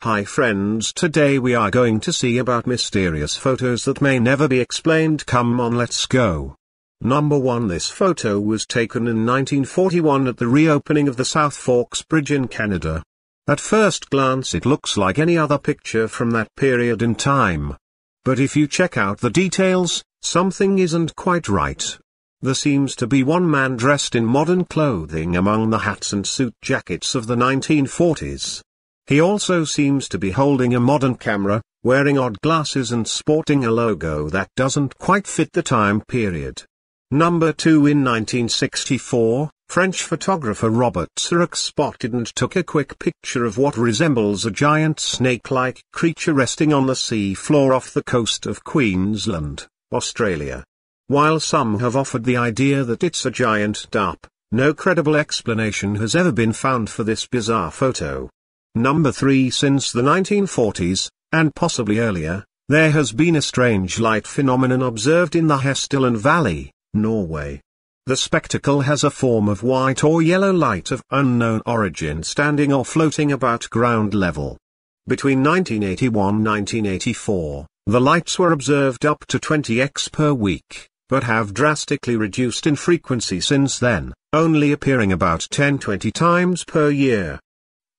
Hi friends, today we are going to see about mysterious photos that may never be explained. Come on, let's go. Number 1. This photo was taken in 1941 at the reopening of the South Forks Bridge in Canada. At first glance it looks like any other picture from that period in time. But if you check out the details, something isn't quite right. There seems to be one man dressed in modern clothing among the hats and suit jackets of the 1940s. He also seems to be holding a modern camera, wearing odd glasses and sporting a logo that doesn't quite fit the time period. Number 2. In 1964, French photographer Robert Sirac spotted and took a quick picture of what resembles a giant snake-like creature resting on the sea floor off the coast of Queensland, Australia. While some have offered the idea that it's a giant dup, no credible explanation has ever been found for this bizarre photo. Number 3. Since the 1940s, and possibly earlier, there has been a strange light phenomenon observed in the Hessdalen Valley, Norway. The spectacle has a form of white or yellow light of unknown origin standing or floating about ground level. Between 1981 and 1984, the lights were observed up to 20x per week, but have drastically reduced in frequency since then, only appearing about 10-20 times per year.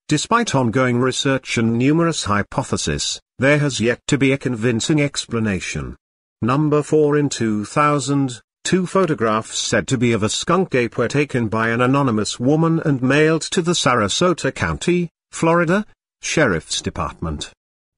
Despite ongoing research and numerous hypotheses, there has yet to be a convincing explanation. Number 4. In 2000, 2 photographs said to be of a skunk ape were taken by an anonymous woman and mailed to the Sarasota County, Florida, Sheriff's Department.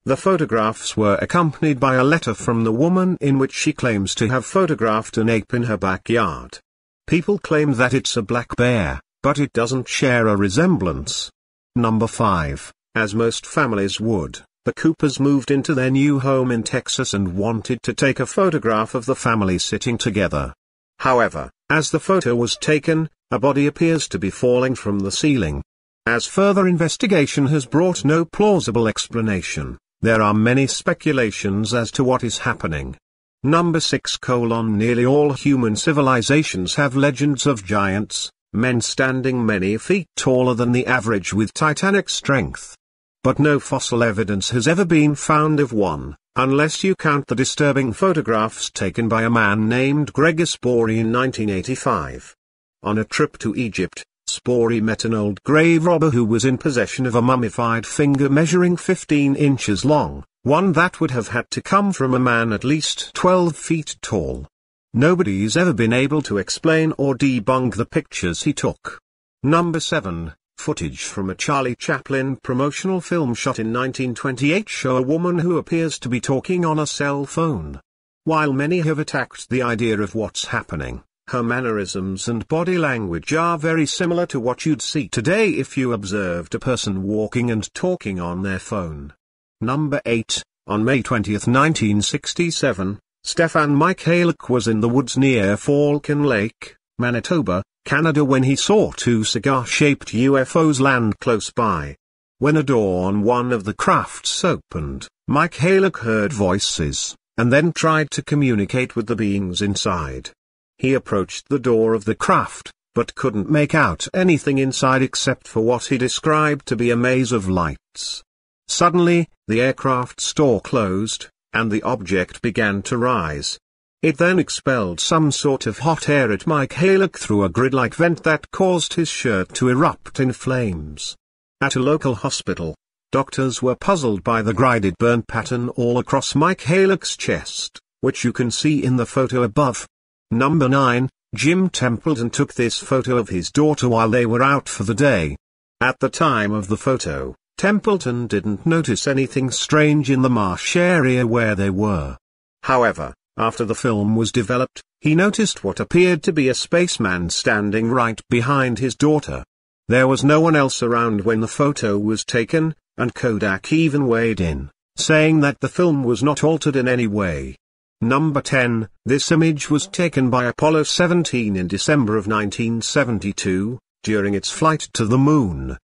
The photographs were accompanied by a letter from the woman in which she claims to have photographed an ape in her backyard. People claim that it's a black bear, but it doesn't share a resemblance. Number 5. As most families would, the Coopers moved into their new home in Texas and wanted to take a photograph of the family sitting together. However, as the photo was taken, a body appears to be falling from the ceiling. As further investigation has brought no plausible explanation, there are many speculations as to what is happening. Number 6. Nearly all human civilizations have legends of giants, men standing many feet taller than the average with titanic strength. But no fossil evidence has ever been found of one, unless you count the disturbing photographs taken by a man named Gregor Spory in 1985. On a trip to Egypt, Spory met an old grave robber who was in possession of a mummified finger measuring 15 inches long, one that would have had to come from a man at least 12 feet tall. Nobody's ever been able to explain or debunk the pictures he took. Number 7. Footage from a Charlie Chaplin promotional film shot in 1928 show a woman who appears to be talking on a cell phone. While many have attacked the idea of what's happening, her mannerisms and body language are very similar to what you'd see today if you observed a person walking and talking on their phone. Number 8. On May 20, 1967, Stefan Michalik was in the woods near Falcon Lake, Manitoba, Canada when he saw 2 cigar-shaped UFOs land close by. When a door on one of the crafts opened, Michalik heard voices, and then tried to communicate with the beings inside. He approached the door of the craft, but couldn't make out anything inside except for what he described to be a maze of lights. Suddenly, the aircraft's door closed, and the object began to rise. It then expelled some sort of hot air at Michalik through a grid-like vent that caused his shirt to erupt in flames. At a local hospital, doctors were puzzled by the grided burn pattern all across Michalik's chest, which you can see in the photo above. Number 9. Jim Templeton took this photo of his daughter while they were out for the day. At the time of the photo, Templeton didn't notice anything strange in the marsh area where they were. However, after the film was developed, he noticed what appeared to be a spaceman standing right behind his daughter. There was no one else around when the photo was taken, and Kodak even weighed in, saying that the film was not altered in any way. Number 10. This image was taken by Apollo 17 in December of 1972, during its flight to the moon.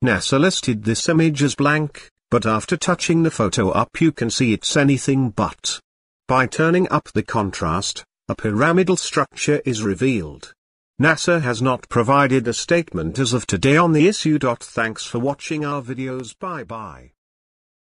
NASA listed this image as blank, but after touching the photo up you can see it's anything but. By turning up the contrast, a pyramidal structure is revealed. NASA has not provided a statement as of today on the issue. Thanks for watching our videos. Bye bye.